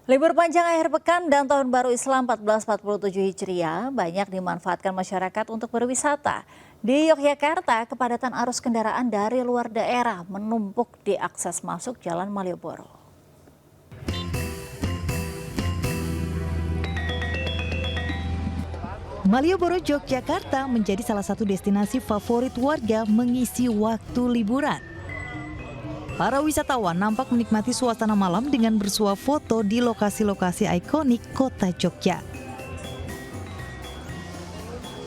Libur panjang akhir pekan dan Tahun Baru Islam 1447 Hijriah banyak dimanfaatkan masyarakat untuk berwisata. Di Yogyakarta, kepadatan arus kendaraan dari luar daerah menumpuk di akses masuk Jalan Malioboro. Malioboro, Yogyakarta menjadi salah satu destinasi favorit warga mengisi waktu liburan. Para wisatawan nampak menikmati suasana malam dengan bersuah foto di lokasi-lokasi ikonik kota Jogja.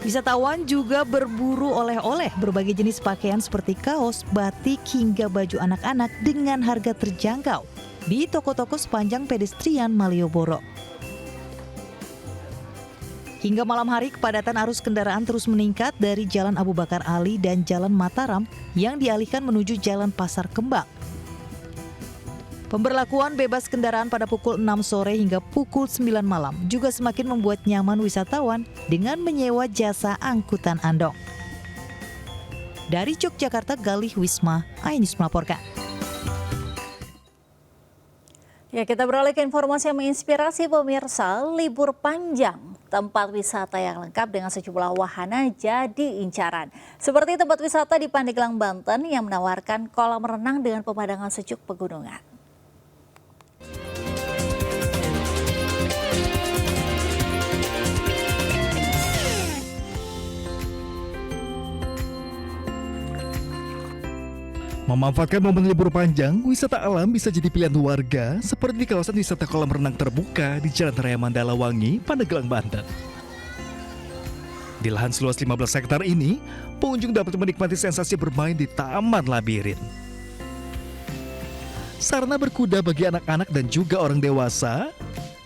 Wisatawan juga berburu oleh-oleh berbagai jenis pakaian seperti kaos, batik, hingga baju anak-anak dengan harga terjangkau di toko-toko sepanjang pedestrian Malioboro. Hingga malam hari, kepadatan arus kendaraan terus meningkat dari Jalan Abu Bakar Ali dan Jalan Mataram yang dialihkan menuju Jalan Pasar Kembang. Pemberlakuan bebas kendaraan pada pukul 6 sore hingga pukul 9 malam juga semakin membuat nyaman wisatawan dengan menyewa jasa angkutan andong. Dari Yogyakarta, Galih Wisma, iNews melaporkan. Ya, kita beralih ke informasi yang menginspirasi pemirsa. Libur panjang, tempat wisata yang lengkap dengan sejumlah wahana jadi incaran. Seperti tempat wisata di Pandeglang, Banten yang menawarkan kolam renang dengan pemandangan sejuk pegunungan. Memanfaatkan momen libur panjang, wisata alam bisa jadi pilihan warga seperti di kawasan wisata kolam renang terbuka di Jalan Raya Mandalawangi, Pandeglang, Banten. Di lahan seluas 15 hektar ini, pengunjung dapat menikmati sensasi bermain di taman labirin. Sarana berkuda bagi anak-anak dan juga orang dewasa,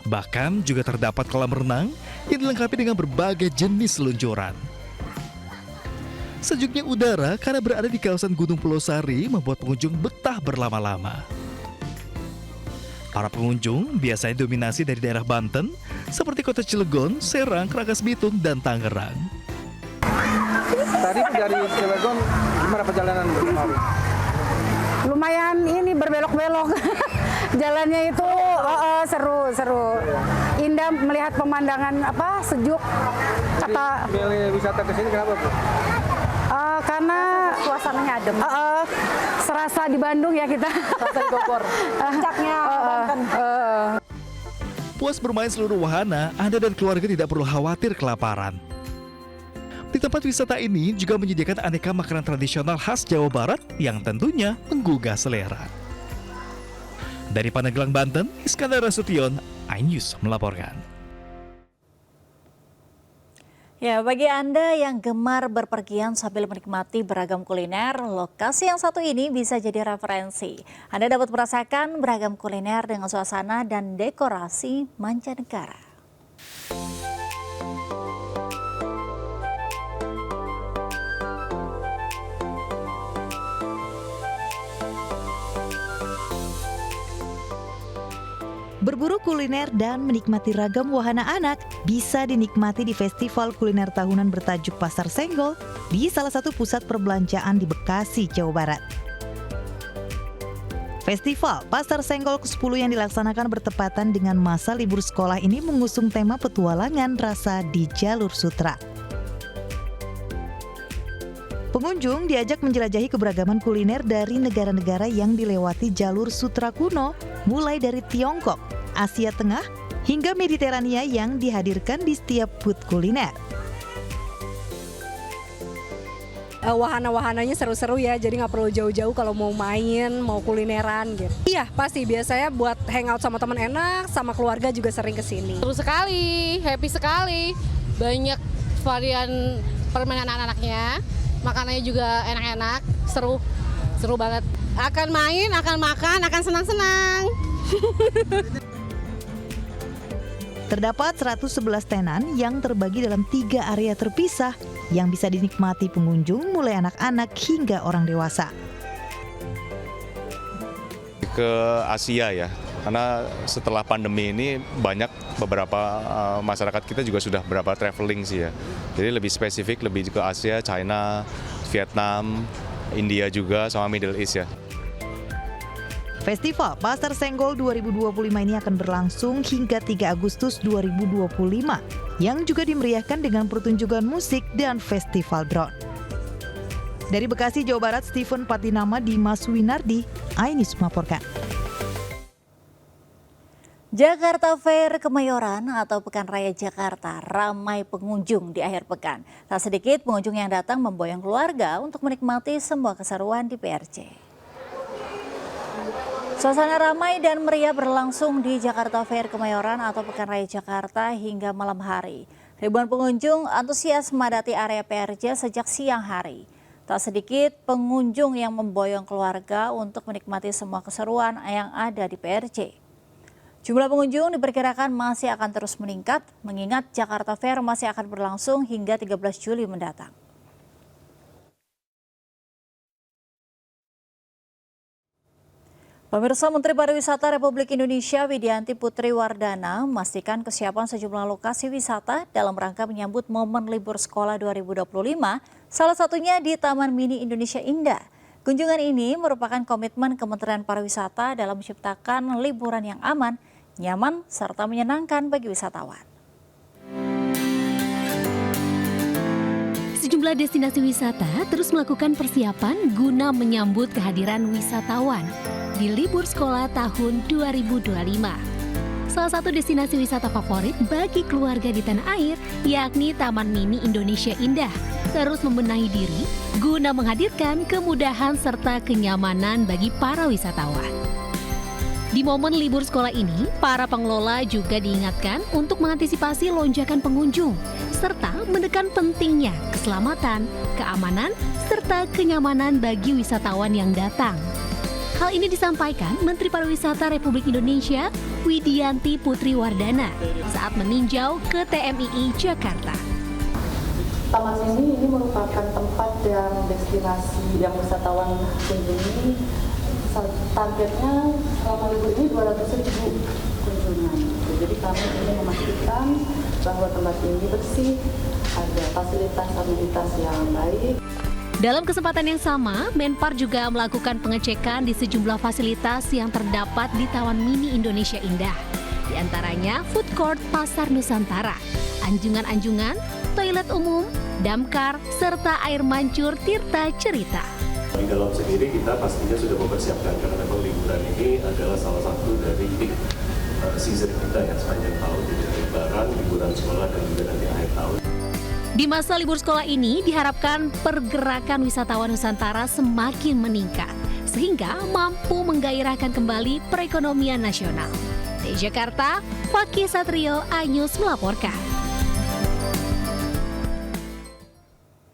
bahkan juga terdapat kolam renang yang dilengkapi dengan berbagai jenis seluncuran. Sejuknya udara karena berada di kawasan Gunung Pulau Sari membuat pengunjung betah berlama-lama. Para pengunjung biasanya dominasi dari daerah Banten seperti Kota Cilegon, Serang, Rangkas Bitung, dan Tangerang. Tadi dari Cilegon gimana perjalanan kemarin? Lumayan ini berbelok-belok. Jalannya itu seru. Indah melihat pemandangan sejuk. Kata milih wisata ke sini kenapa, Bu? Karena suasananya adem. Serasa di Bandung ya kita. Serasa di Bogor. Puncaknya Banten. Puas bermain seluruh wahana, Anda dan keluarga tidak perlu khawatir kelaparan. Di tempat wisata ini juga menyediakan aneka makanan tradisional khas Jawa Barat yang tentunya menggugah selera. Dari Pandeglang, Banten, Iskandar Nasution, iNews melaporkan. Ya, bagi Anda yang gemar berpergian sambil menikmati beragam kuliner, lokasi yang satu ini bisa jadi referensi. Anda dapat merasakan beragam kuliner dengan suasana dan dekorasi mancanegara. Berburu kuliner dan menikmati ragam wahana anak bisa dinikmati di festival kuliner tahunan bertajuk Pasar Senggol di salah satu pusat perbelanjaan di Bekasi, Jawa Barat. Festival Pasar Senggol ke-10 yang dilaksanakan bertepatan dengan masa libur sekolah ini mengusung tema petualangan rasa di jalur sutra. Pengunjung diajak menjelajahi keberagaman kuliner dari negara-negara yang dilewati jalur sutra kuno, mulai dari Tiongkok, Asia Tengah, hingga Mediterania yang dihadirkan di setiap booth kuliner. Wahana-wahananya seru-seru ya, jadi nggak perlu jauh-jauh kalau mau main, mau kulineran gitu. Iya, pasti biasanya buat hangout sama teman enak, sama keluarga juga sering kesini. Seru sekali, happy sekali, banyak varian permainan anak-anaknya. Makanannya juga enak-enak, seru banget. Akan main, akan makan, akan senang-senang. Terdapat 111 tenan yang terbagi dalam 3 area terpisah yang bisa dinikmati pengunjung mulai anak-anak hingga orang dewasa. Ke Asia ya, karena setelah pandemi ini banyak beberapa masyarakat kita juga sudah berapa traveling sih ya. Jadi lebih spesifik, lebih ke Asia, China, Vietnam, India juga, sama Middle East ya. Festival Pasar Senggol 2025 ini akan berlangsung hingga 3 Agustus 2025 yang juga dimeriahkan dengan pertunjukan musik dan festival drone. Dari Bekasi, Jawa Barat, Steven Patinama, Dimas Winardi, iNews melaporkan. Jakarta Fair Kemayoran atau Pekan Raya Jakarta ramai pengunjung di akhir pekan. Tak sedikit pengunjung yang datang memboyong keluarga untuk menikmati semua keseruan di PRJ. Suasana ramai dan meriah berlangsung di Jakarta Fair Kemayoran atau Pekan Raya Jakarta hingga malam hari. Ribuan pengunjung antusias memadati area PRJ sejak siang hari. Tak sedikit pengunjung yang memboyong keluarga untuk menikmati semua keseruan yang ada di PRJ. Jumlah pengunjung diperkirakan masih akan terus meningkat, mengingat Jakarta Fair masih akan berlangsung hingga 13 Juli mendatang. Pemirsa, Menteri Pariwisata Republik Indonesia Widianti Putri Wardana memastikan kesiapan sejumlah lokasi wisata dalam rangka menyambut momen libur sekolah 2025, salah satunya di Taman Mini Indonesia Indah. Kunjungan ini merupakan komitmen Kementerian Pariwisata dalam menciptakan liburan yang aman, nyaman, serta menyenangkan bagi wisatawan. Sejumlah destinasi wisata terus melakukan persiapan guna menyambut kehadiran wisatawan di libur sekolah tahun 2025. Salah satu destinasi wisata favorit bagi keluarga di tanah air yakni Taman Mini Indonesia Indah terus membenahi diri guna menghadirkan kemudahan serta kenyamanan bagi para wisatawan. Di momen libur sekolah ini, para pengelola juga diingatkan untuk mengantisipasi lonjakan pengunjung serta menekan pentingnya keselamatan, keamanan, serta kenyamanan bagi wisatawan yang datang. Hal ini disampaikan Menteri Pariwisata Republik Indonesia Widianti Putri Wardana saat meninjau ke TMII Jakarta. Taman Mini ini merupakan tempat yang destinasi yang wisatawan kunjungi. Targetnya selama libur ini 200.000 kunjungan. Jadi kami ingin memastikan bahwa tempat ini bersih, ada fasilitas amenitas yang baik. Dalam kesempatan yang sama, Menpar juga melakukan pengecekan di sejumlah fasilitas yang terdapat di Taman Mini Indonesia Indah. Di antaranya food court Pasar Nusantara, anjungan-anjungan, toilet umum, damkar, serta air mancur Tirta Cerita. Di dalam sendiri kita pastinya sudah mempersiapkan karena memang liburan ini adalah salah satu dari season kita ya sepanjang tahun, jadi lebaran, liburan sekolah dan juga nanti akhir tahun. Di masa libur sekolah ini diharapkan pergerakan wisatawan Nusantara semakin meningkat sehingga mampu menggairahkan kembali perekonomian nasional. Di Jakarta, Fakih Satrio, iNews melaporkan.